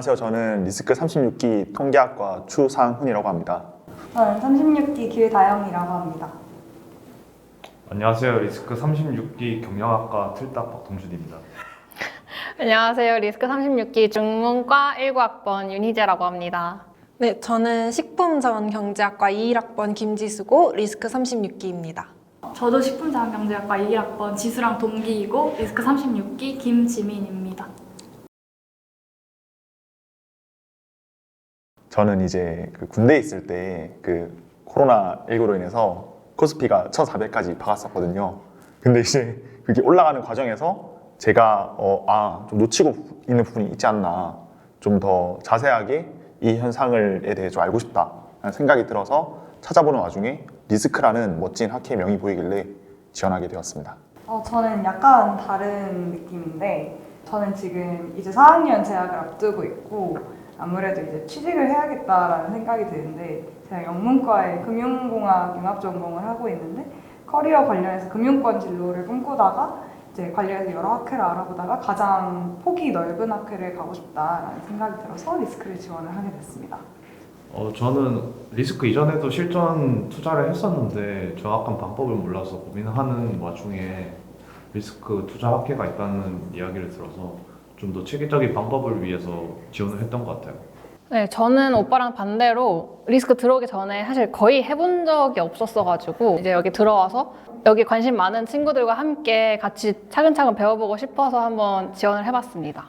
안녕하세요. 저는 리스크 36기 통계학과 추상훈이라고 합니다. 저는 36기 길다영이라고 합니다. 안녕하세요. 리스크 36기 경영학과 틀딱 박동준입니다. 안녕하세요. 리스크 36기 중문과 19학번 윤희재라고 합니다. 네, 저는 식품자원경제학과 21학번 김지수고 리스크 36기입니다. 저도 식품자원경제학과 21학번 지수랑 동기이고 리스크 36기 김지민입니다. 저는 이제 군대에 있을 때 코로나19로 인해서 코스피가 1,400까지 박았었거든요. 근데 이제 그게 올라가는 과정에서 제가 좀 놓치고 있는 부분이 있지 않나, 좀 더 자세하게 이 현상에 대해 좀 알고 싶다라는 생각이 들어서 찾아보는 와중에 리스크라는 멋진 학회의 명이 보이길래 지원하게 되었습니다. 저는 약간 다른 느낌인데, 저는 지금 이제 4학년 재학을 앞두고 있고 아무래도 이제 취직을 해야겠다라는 생각이 드는데, 제가 영문과에 금융공학 융합 전공을 하고 있는데 커리어 관련해서 금융권 진로를 꿈꾸다가 이제 관련해서 여러 학회를 알아보다가 가장 폭이 넓은 학회를 가고 싶다라는 생각이 들어서 리스크를 지원을 하게 됐습니다. 저는 리스크 이전에도 실전 투자를 했었는데 정확한 방법을 몰라서 고민하는 와중에 리스크 투자 학회가 있다는 이야기를 들어서 좀 더 체계적인 방법을 위해서 지원을 했던 것 같아요. 네, 저는 오빠랑 반대로 리스크 들어오기 전에 사실 거의 해본 적이 없었어가지고 이제 여기 들어와서 여기 관심 많은 친구들과 함께 같이 차근차근 배워보고 싶어서 한번 지원을 해봤습니다.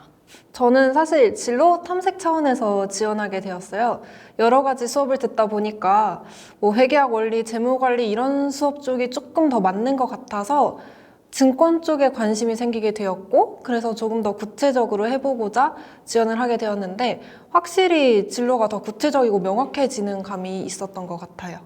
저는 사실 진로 탐색 차원에서 지원하게 되었어요. 여러 가지 수업을 듣다 보니까 회계학 원리, 재무관리 이런 수업 쪽이 조금 더 맞는 것 같아서 증권 쪽에 관심이 생기게 되었고, 그래서 조금 더 구체적으로 해보고자 지원을 하게 되었는데 확실히 진로가 더 구체적이고 명확해지는 감이 있었던 것 같아요.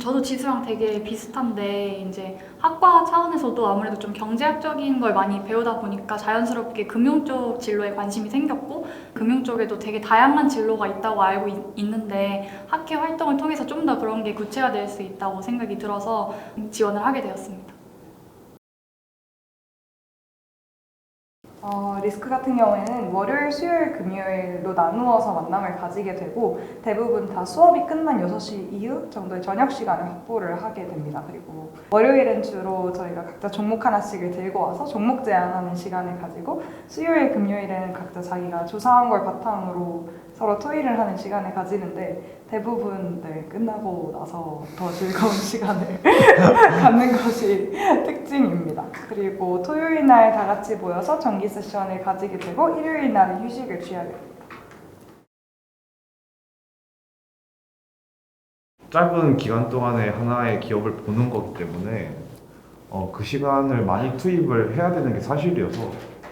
저도 지수랑 되게 비슷한데 이제 학과 차원에서도 아무래도 좀 경제학적인 걸 많이 배우다 보니까 자연스럽게 금융 쪽 진로에 관심이 생겼고, 금융 쪽에도 되게 다양한 진로가 있다고 알고 있는데 학회 활동을 통해서 좀 더 그런 게 구체화될 수 있다고 생각이 들어서 지원을 하게 되었습니다. 리스크 같은 경우에는 월요일, 수요일, 금요일로 나누어서 만남을 가지게 되고 대부분 다 수업이 끝난 6시 이후 정도의 저녁 시간을 확보를 하게 됩니다. 그리고 월요일은 주로 저희가 각자 종목 하나씩을 들고 와서 종목 제안하는 시간을 가지고, 수요일, 금요일에는 각자 자기가 조사한 걸 바탕으로 서로 토의를 하는 시간을 가지는데 대부분 끝나고 나서 더 즐거운 시간을 갖는 것이 특징입니다. 그리고 토요일 날 다 같이 모여서 정기 세션을 가지게 되고 일요일 날은 휴식을 취하게 됩니다. 짧은 기간 동안에 하나의 기업을 보는 거기 때문에 그 시간을 많이 투입을 해야 되는 게 사실이어서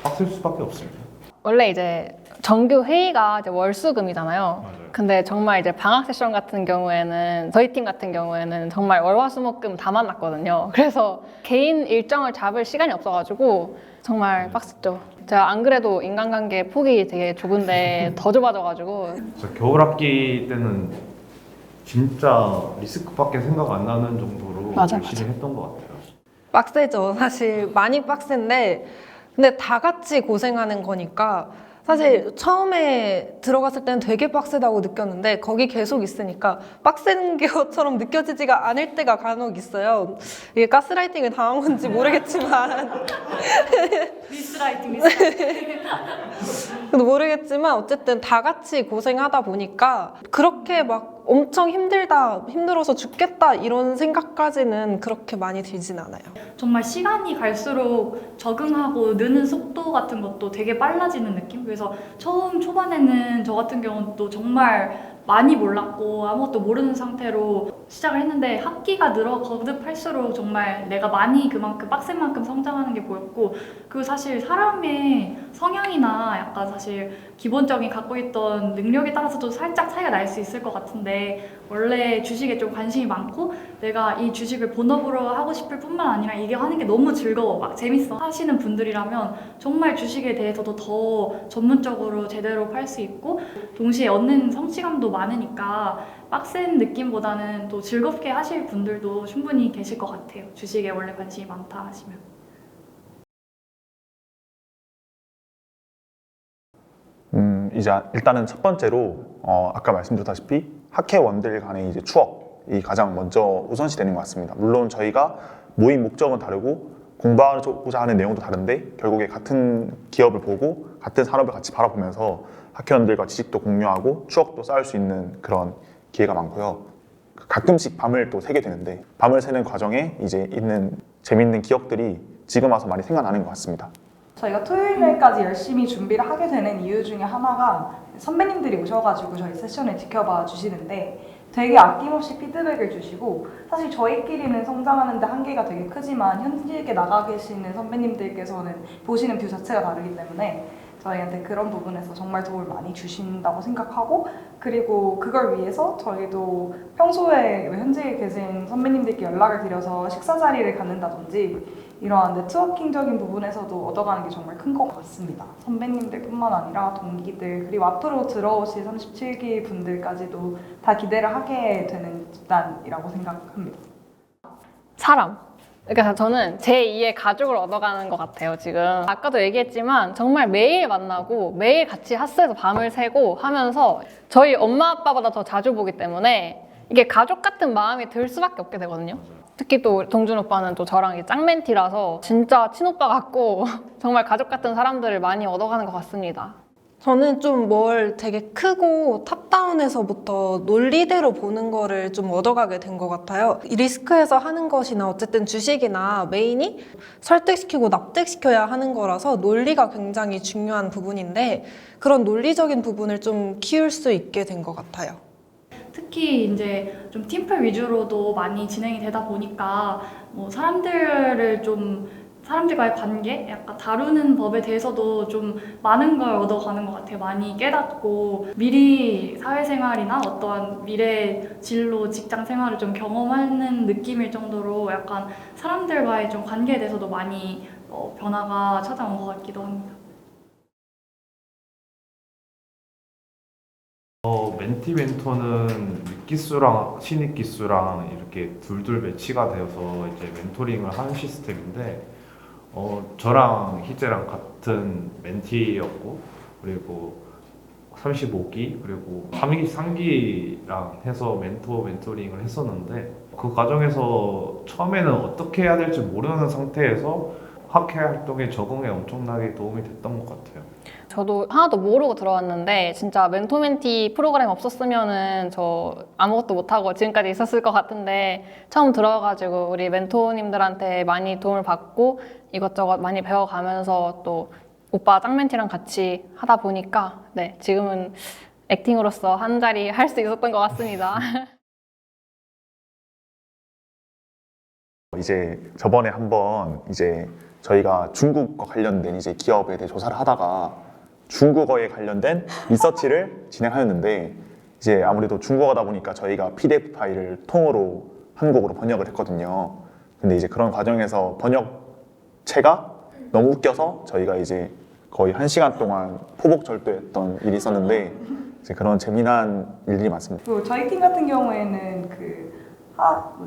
빡셀 수밖에 없습니다. 원래 이제 정규 회의가 이제 월수금이잖아요. 맞아요. 근데 정말 이제 방학 세션 같은 경우에는 저희 팀 같은 경우에는 정말 월화수목금 다 만났거든요. 그래서 개인 일정을 잡을 시간이 없어가지고 정말 빡셌죠. 제가 안 그래도 인간관계 폭이 되게 좁은데 더 좁아져가지고. 그래서 겨울 학기 때는 진짜 리스크밖에 생각 안 나는 정도로 맞아. 열심히 했던 것 같아요. 빡세죠. 사실 많이 빡센데, 근데 다 같이 고생하는 거니까 사실 처음에 들어갔을 때는 되게 빡세다고 느꼈는데 거기 계속 있으니까 빡센 것처럼 느껴지지가 않을 때가 간혹 있어요. 이게 가스라이팅을 당한 건지 모르겠지만 리스라이팅. 모르겠지만 어쨌든 다 같이 고생하다 보니까 그렇게 막 엄청 힘들어서 죽겠다 이런 생각까지는 그렇게 많이 들진 않아요. 정말 시간이 갈수록 적응하고 느는 속도 같은 것도 되게 빨라지는 느낌? 그래서 처음 초반에는 저 같은 경우는 또 정말 많이 몰랐고 아무것도 모르는 상태로 시작을 했는데 학기가 거듭할수록 정말 내가 많이 그만큼 빡센 만큼 성장하는 게 보였고, 그리고 사실 사람의 성향이나 약간 사실 기본적인 갖고 있던 능력에 따라서도 살짝 차이가 날 수 있을 것 같은데, 원래 주식에 좀 관심이 많고 내가 이 주식을 본업으로 하고 싶을 뿐만 아니라 이게 하는 게 너무 즐거워, 막 재밌어 하시는 분들이라면 정말 주식에 대해서도 더 전문적으로 제대로 팔 수 있고 동시에 얻는 성취감도 많으니까 빡센 느낌보다는 또 즐겁게 하실 분들도 충분히 계실 것 같아요. 주식에 원래 관심이 많다 하시면. 이제 일단은 첫 번째로 아까 말씀드렸다시피 학회원들 간의 이제 추억이 가장 먼저 우선시 되는 것 같습니다. 물론 저희가 모임 목적은 다르고 공부하고자 하는 내용도 다른데 결국에 같은 기업을 보고 같은 산업을 같이 바라보면서 학회원들과 지식도 공유하고 추억도 쌓을 수 있는 그런 기회가 많고요. 가끔씩 밤을 또 새게 되는데 밤을 새는 과정에 이제 있는 재밌는 기억들이 지금 와서 많이 생각나는 것 같습니다. 저희가 토요일날까지 열심히 준비를 하게 되는 이유 중에 하나가 선배님들이 오셔가지고 저희 세션을 지켜봐 주시는데 되게 아낌없이 피드백을 주시고 사실 저희끼리는 성장하는데 한계가 되게 크지만 현직에 나가 계시는 선배님들께서는 보시는 뷰 자체가 다르기 때문에 저희한테 그런 부분에서 정말 도움을 많이 주신다고 생각하고 그리고 그걸 위해서 저희도 평소에 현직에 계신 선배님들께 연락을 드려서 식사 자리를 갖는다든지 이러한 네트워킹적인 부분에서도 얻어가는 게 정말 큰 것 같습니다. 선배님들뿐만 아니라 동기들 그리고 앞으로 들어오실 37기 분들까지도 다 기대를 하게 되는 집단이라고 생각합니다. 사람. 그러니까 저는 제2의 가족을 얻어가는 것 같아요, 지금. 아까도 얘기했지만 정말 매일 만나고 매일 같이 핫스에서 밤을 새고 하면서 저희 엄마 아빠보다 더 자주 보기 때문에 이게 가족 같은 마음이 들 수밖에 없게 되거든요. 특히 또 동준 오빠는 또 저랑 이제 짱맨티라서 진짜 친오빠 같고 정말 가족 같은 사람들을 많이 얻어가는 것 같습니다. 저는 좀 뭘 되게 크고 탑다운에서부터 논리대로 보는 거를 좀 얻어가게 된 것 같아요. 이 리스크에서 하는 것이나 어쨌든 주식이나 메인이 설득시키고 납득시켜야 하는 거라서 논리가 굉장히 중요한 부분인데 그런 논리적인 부분을 좀 키울 수 있게 된 것 같아요. 특히 이제 좀 팀플 위주로도 많이 진행이 되다 보니까 뭐 사람들과의 관계, 약간 다루는 법에 대해서도 좀 많은 걸 얻어가는 것 같아요. 많이 깨닫고 미리 사회생활이나 어떠한 미래 진로, 직장 생활을 좀 경험하는 느낌일 정도로 약간 사람들과의 좀 관계에 대해서도 많이 변화가 찾아온 것 같기도 합니다. 멘티 멘토는 윗기수랑 신입기수랑 이렇게 둘둘 매치가 되어서 이제 멘토링을 하는 시스템인데 저랑 희재랑 같은 멘티였고 그리고 35기 그리고 3기랑 해서 멘토링을 했었는데 그 과정에서 처음에는 어떻게 해야 될지 모르는 상태에서 학회 활동에 적응에 엄청나게 도움이 됐던 것 같아요. 저도 하나도 모르고 들어왔는데 진짜 멘토 멘티 프로그램 없었으면은 저 아무것도 못하고 지금까지 있었을 것 같은데 처음 들어와가지고 우리 멘토님들한테 많이 도움을 받고 이것저것 많이 배워가면서 또 오빠 짱멘티랑 같이 하다 보니까 네 지금은 액팅으로서 한 자리 할 수 있었던 것 같습니다. 이제 저번에 한번 이제 저희가 중국과 관련된 이제 기업에 대해 조사를 하다가 중국어에 관련된 리서치를 진행하였는데 이제 아무래도 중국어다 보니까 저희가 PDF 파일을 통으로 한국어로 번역을 했거든요. 근데 이제 그런 과정에서 번역체가 너무 웃겨서 저희가 이제 거의 1시간 동안 포복절도했던 일이 있었는데 이제 그런 재미난 일들이 많습니다. 그리고 저희 팀 같은 경우에는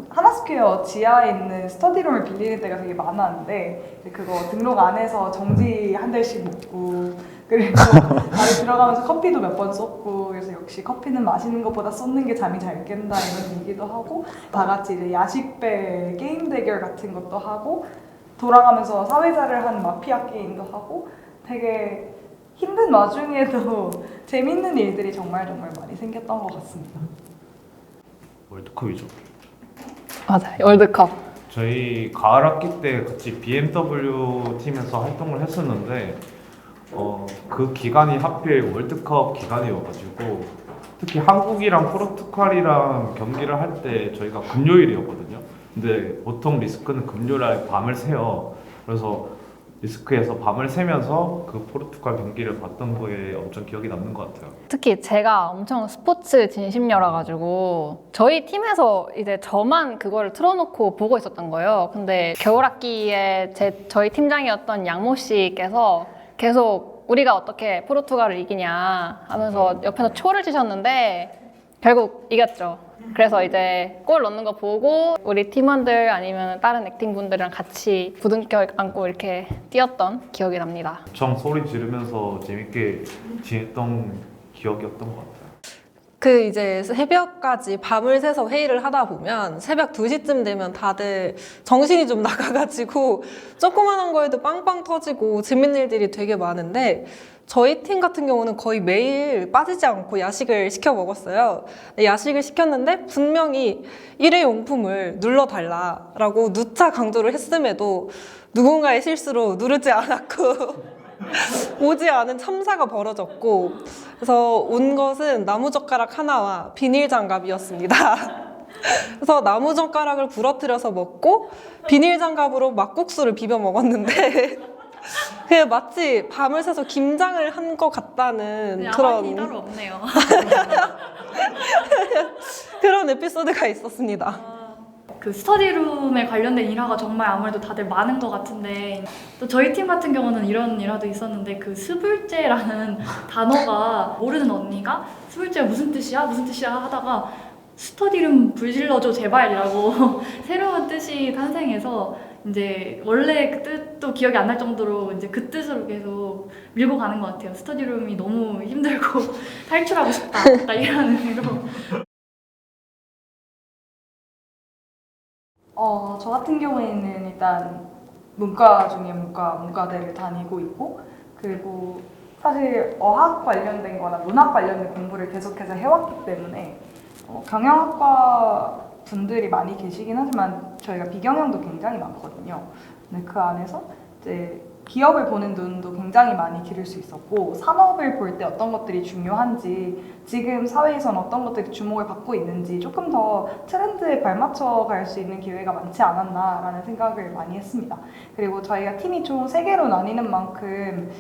하나스퀘어 지하에 있는 스터디룸을 빌리는 데가 되게 많았는데 이제 그거 등록 안 해서 정지 한 달씩 먹고 그리고 안에 들어가면서 커피도 몇 번 쏟고 그래서 역시 커피는 마시는 것보다 쏟는 게 잠이 잘 깬다 이런 얘기도 하고 다 같이 이제 야식배 게임 대결 같은 것도 하고 돌아가면서 사회자를 하는 마피아 게임도 하고 되게 힘든 와중에도 재밌는 일들이 정말 많이 생겼던 것 같습니다. 월드컵이죠. 맞아요, 월드컵. 저희 가을 학기 때 같이 BMW 팀에서 활동을 했었는데 그 기간이 하필 월드컵 기간이어가지고 특히 한국이랑 포르투갈이랑 경기를 할 때 저희가 금요일이었거든요. 근데 보통 리스크는 금요일에 밤을 새요. 그래서 리스크에서 밤을 새면서 그 포르투갈 경기를 봤던 거에 엄청 기억이 남는 것 같아요. 특히 제가 엄청 스포츠 진심녀라 가지고 저희 팀에서 이제 저만 그거를 틀어놓고 보고 있었던 거예요. 근데 겨울학기에 저희 팀장이었던 양모 씨께서 계속 우리가 어떻게 포르투갈을 이기냐 하면서 옆에서 초를 치셨는데 결국 이겼죠. 그래서 이제 골 넣는 거 보고 우리 팀원들 아니면 다른 액팅 분들이랑 같이 부둥켜 안고 이렇게 뛰었던 기억이 납니다. 엄청 소리 지르면서 재밌게 지냈던 기억이었던 것 같아요. 그 이제 새벽까지 밤을 새서 회의를 하다 보면 새벽 2시쯤 되면 다들 정신이 좀 나가가지고 조그만한 거에도 빵빵 터지고 재밌는 일들이 되게 많은데 저희 팀 같은 경우는 거의 매일 빠지지 않고 야식을 시켜 먹었어요. 야식을 시켰는데 분명히 일회용품을 눌러달라라고 누차 강조를 했음에도 누군가의 실수로 누르지 않았고 오지 않은 참사가 벌어졌고 그래서 온 것은 나무젓가락 하나와 비닐장갑이었습니다. 그래서 나무젓가락을 부러뜨려서 먹고 비닐장갑으로 막국수를 비벼 먹었는데 그게 마치 밤을 새서 김장을 한 것 같다는 야만이 따로 없네요. 그런 에피소드가 있었습니다. 그 스터디룸에 관련된 일화가 정말 아무래도 다들 많은 것 같은데 또 저희 팀 같은 경우는 이런 일화도 있었는데 그 스불제라는 단어가 모르는 언니가 스불제 무슨 뜻이야? 무슨 뜻이야? 하다가 스터디룸 불 질러줘 제발이라고 새로운 뜻이 탄생해서 이제 원래 그 뜻도 기억이 안 날 정도로 이제 그 뜻으로 계속 밀고 가는 것 같아요. 스터디룸이 너무 힘들고 탈출하고 싶다. 약간 이런 의미로. 저 같은 경우에는 일단 문과 중에 문과대를 다니고 있고 그리고 사실 어학 관련된 거나 문학 관련된 공부를 계속해서 해왔기 때문에 경영학과 분들이 많이 계시긴 하지만 저희가 비경영도 굉장히 많거든요. 근데 그 안에서 이제 기업을 보는 눈도 굉장히 많이 기를 수 있었고 산업을 볼 때 어떤 것들이 중요한지 지금 사회에서는 어떤 것들이 주목을 받고 있는지 조금 더 트렌드에 발맞춰 갈 수 있는 기회가 많지 않았나라는 생각을 많이 했습니다. 그리고 저희가 팀이 총 3개로 나뉘는 만큼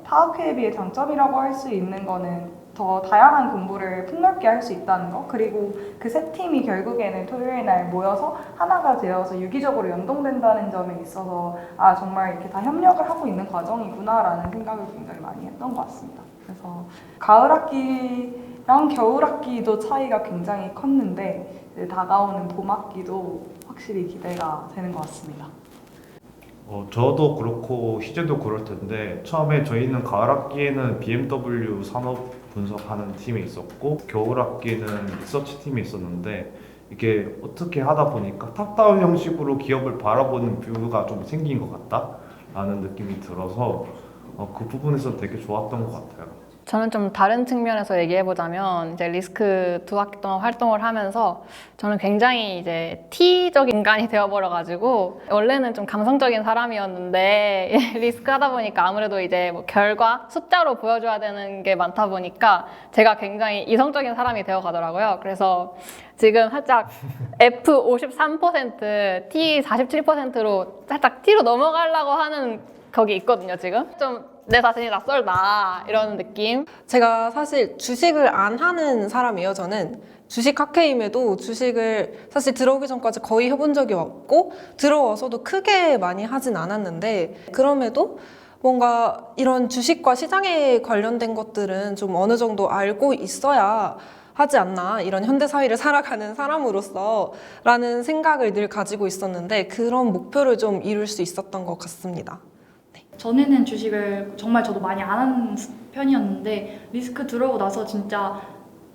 타학회에 비해 장점이라고 할 수 있는 거는 더 다양한 공부를 폭넓게 할 수 있다는 거 그리고 그 세 팀이 결국에는 토요일 날 모여서 하나가 되어서 유기적으로 연동된다는 점에 있어서 아 정말 이렇게 다 협력을 하고 있는 과정이구나 라는 생각을 굉장히 많이 했던 것 같습니다. 그래서 가을 학기랑 겨울 학기도 차이가 굉장히 컸는데 이제 다가오는 봄 학기도 확실히 기대가 되는 것 같습니다. 저도 그렇고 희재도 그럴 텐데 처음에 저희는 가을 학기에는 BMW 산업 분석하는 팀이 있었고 겨울 학기에는 리서치 팀이 있었는데 이게 어떻게 하다 보니까 탑다운 형식으로 기업을 바라보는 뷰가 좀 생긴 것 같다라는 느낌이 들어서 그 부분에서 되게 좋았던 것 같아요. 저는 좀 다른 측면에서 얘기해보자면 이제 리스크 2학기 동안 활동을 하면서 저는 굉장히 이제 T적인 인간이 되어버려가지고 원래는 좀 감성적인 사람이었는데 리스크 하다 보니까 아무래도 이제 뭐 결과 숫자로 보여줘야 되는 게 많다 보니까 제가 굉장히 이성적인 사람이 되어가더라고요. 그래서 지금 살짝 F 53%, T 47%로 살짝 T로 넘어가려고 하는 거기 있거든요, 지금. 좀 내 자신이 낯설다 이런 느낌. 제가 사실 주식을 안 하는 사람이에요. 저는 주식 학회임에도 주식을 사실 들어오기 전까지 거의 해본 적이 없고 들어와서도 크게 많이 하진 않았는데 그럼에도 뭔가 이런 주식과 시장에 관련된 것들은 좀 어느 정도 알고 있어야 하지 않나 이런 현대 사회를 살아가는 사람으로서 라는 생각을 늘 가지고 있었는데 그런 목표를 좀 이룰 수 있었던 것 같습니다. 전에는 주식을 정말 저도 많이 안 하는 편이었는데 리스크 들어오고 나서 진짜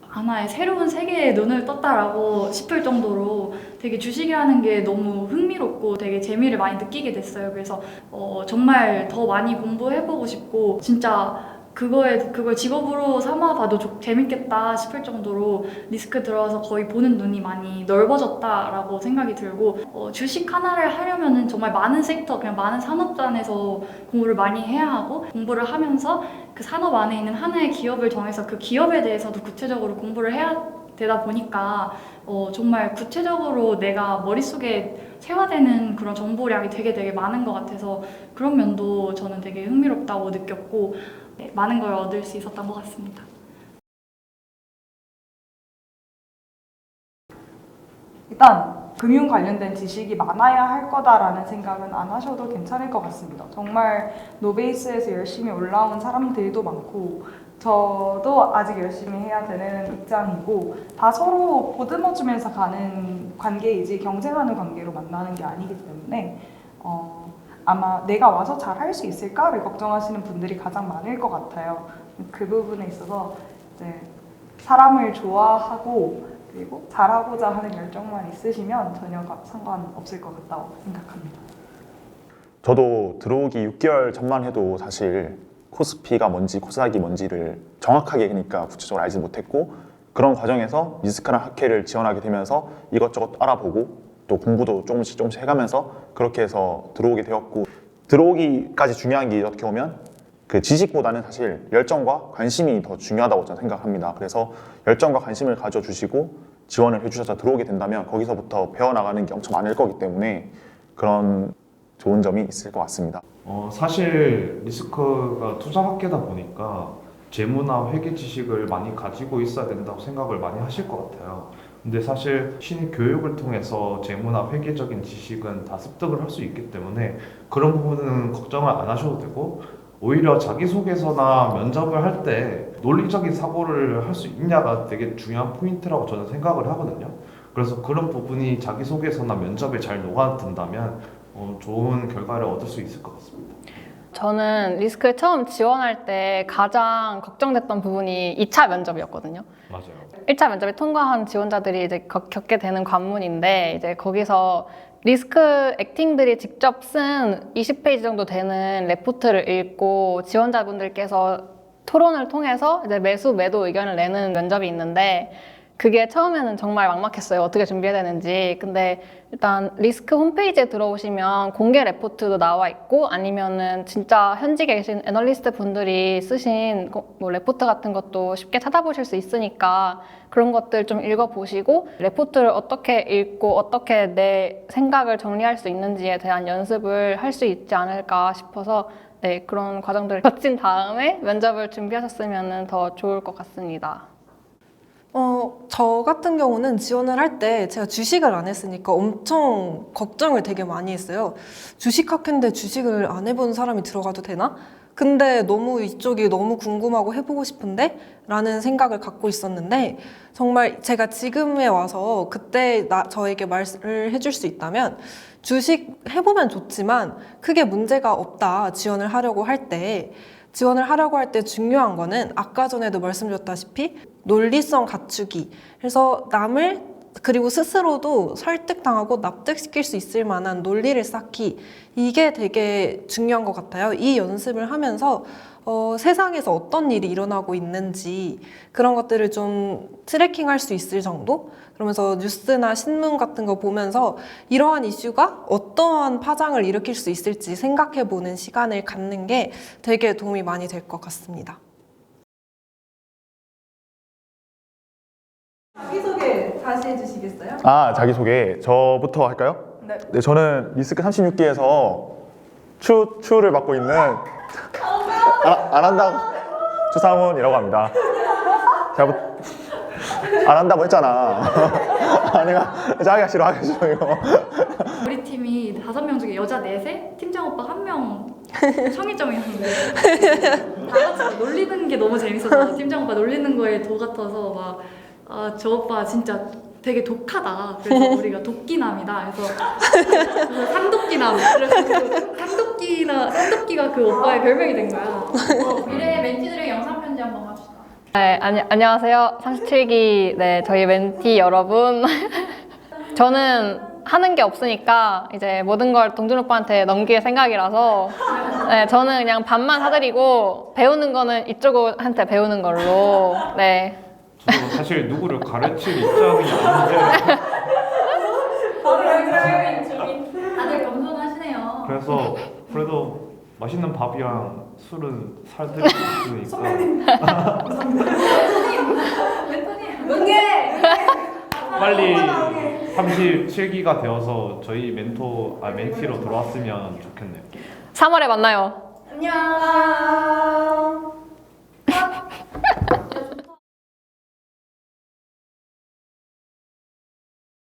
하나의 새로운 세계에 눈을 떴다라고 싶을 정도로 되게 주식이라는 게 너무 흥미롭고 되게 재미를 많이 느끼게 됐어요. 그래서 정말 더 많이 공부해보고 싶고 진짜 그걸 직업으로 삼아봐도 재밌겠다 싶을 정도로 리스크 들어와서 거의 보는 눈이 많이 넓어졌다라고 생각이 들고 주식 하나를 하려면은 정말 많은 섹터, 그냥 많은 산업단에서 공부를 많이 해야 하고 공부를 하면서 그 산업 안에 있는 하나의 기업을 정해서 그 기업에 대해서도 구체적으로 공부를 해야 되다 보니까 정말 구체적으로 내가 머릿속에 체화되는 그런 정보량이 되게 많은 것 같아서 그런 면도 저는 되게 흥미롭다고 느꼈고 네, 많은 걸 얻을 수 있었던 것 같습니다. 일단 금융 관련된 지식이 많아야 할 거다라는 생각은 안 하셔도 괜찮을 것 같습니다. 정말 노베이스에서 열심히 올라온 사람들도 많고 저도 아직 열심히 해야 되는 입장이고 다 서로 보듬어주면서 가는 관계이지 경쟁하는 관계로 만나는 게 아니기 때문에 아마 내가 와서 잘 할 수 있을까를 걱정하시는 분들이 가장 많을 것 같아요. 그 부분에 있어서 이제 사람을 좋아하고 그리고 잘하고자 하는 열정만 있으시면 전혀 상관없을 것 같다고 생각합니다. 저도 들어오기 6개월 전만 해도 사실 코스피가 뭔지 코스닥이 뭔지를 정확하게 그러니까 구체적으로 알지 못했고 그런 과정에서 리스크랑 학회를 지원하게 되면서 이것저것 알아보고 또 공부도 조금씩 해가면서 그렇게 해서 들어오게 되었고 들어오기까지 중요한 게 어떻게 보면 그 지식보다는 사실 열정과 관심이 더 중요하다고 저는 생각합니다. 그래서 열정과 관심을 가져주시고 지원을 해주셔서 들어오게 된다면 거기서부터 배워나가는 게 엄청 많을 거기 때문에 그런 좋은 점이 있을 것 같습니다. 사실 리스크가 투자 학계다 보니까 재무나 회계 지식을 많이 가지고 있어야 된다고 생각을 많이 하실 것 같아요. 근데 사실 신입 교육을 통해서 재무나 회계적인 지식은 다 습득을 할 수 있기 때문에 그런 부분은 걱정을 안 하셔도 되고 오히려 자기소개서나 면접을 할 때 논리적인 사고를 할 수 있냐가 되게 중요한 포인트라고 저는 생각을 하거든요. 그래서 그런 부분이 자기소개서나 면접에 잘 녹아든다면 좋은 결과를 얻을 수 있을 것 같습니다. 저는 리스크를 처음 지원할 때 가장 걱정됐던 부분이 2차 면접이었거든요. 맞아요. 1차 면접에 통과한 지원자들이 이제 겪게 되는 관문인데 이제 거기서 리스크 액팅들이 직접 쓴 20페이지 정도 되는 레포트를 읽고 지원자분들께서 토론을 통해서 이제 매수 매도 의견을 내는 면접이 있는데 그게 처음에는 정말 막막했어요. 어떻게 준비해야 되는지. 근데 일단 리스크 홈페이지에 들어오시면 공개 레포트도 나와 있고 아니면은 진짜 현직에 계신 애널리스트 분들이 쓰신 뭐 레포트 같은 것도 쉽게 찾아보실 수 있으니까 그런 것들 좀 읽어보시고 레포트를 어떻게 읽고 어떻게 내 생각을 정리할 수 있는지에 대한 연습을 할 수 있지 않을까 싶어서 네, 그런 과정들을 거친 다음에 면접을 준비하셨으면 더 좋을 것 같습니다. 저 같은 경우는 지원을 할 때 제가 주식을 안 했으니까 엄청 걱정을 되게 많이 했어요. 주식학회인데 주식을 안 해본 사람이 들어가도 되나? 근데 너무 이쪽이 너무 궁금하고 해보고 싶은데? 라는 생각을 갖고 있었는데 정말 제가 지금에 와서 그때 저에게 말을 해줄 수 있다면 주식 해보면 좋지만 크게 문제가 없다 지원을 하려고 할 때 중요한 거는 아까 전에도 말씀드렸다시피 논리성 갖추기. 그래서 남을 그리고 스스로도 설득당하고 납득시킬 수 있을 만한 논리를 쌓기. 이게 되게 중요한 것 같아요. 이 연습을 하면서 세상에서 어떤 일이 일어나고 있는지 그런 것들을 좀 트래킹할 수 있을 정도? 그러면서 뉴스나 신문 같은 거 보면서 이러한 이슈가 어떠한 파장을 일으킬 수 있을지 생각해보는 시간을 갖는 게 되게 도움이 많이 될 것 같습니다. 자기소개 다시 해주시겠어요? 자기소개 저부터 할까요? 네. 저는 리스크 36기에서 추를 맡고 있는 안 한다고 추상훈이라고 합니다. 제가 안 한다고 했잖아. 내가 자기가 싫어 이거. 우리 팀이 5명 중에 여자 4세, 팀장 오빠 1명 청이점이었는데 다 같이 놀리는 게 너무 재밌어서 팀장 오빠 놀리는 거에 도 같아서 막 저 오빠 진짜 되게 독하다. 그래서 우리가 도끼남이다. 그래서 삼도끼남. 그래서 삼도끼가 그 오빠의 별명이 된 거야. 미래의 멘티들의 영상 편지 한번 합시다. 네, 안녕하세요. 37기 네, 저희 멘티 여러분. 저는 하는 게 없으니까 이제 모든 걸 동준 오빠한테 넘길 생각이라서 네, 저는 그냥 밥만 사드리고 배우는 거는 이쪽한테 배우는 걸로. 네. 저도 사실 누구를 가르칠 입장이 아닌데 다들 겸손하시네요. 그래서 그래도 맛있는 밥이랑 술은 살드릴 수 있으니까 빨리 37기가 되어서 저희 멘티로 돌아왔으면 좋겠네요. 3월에 만나요. 안녕.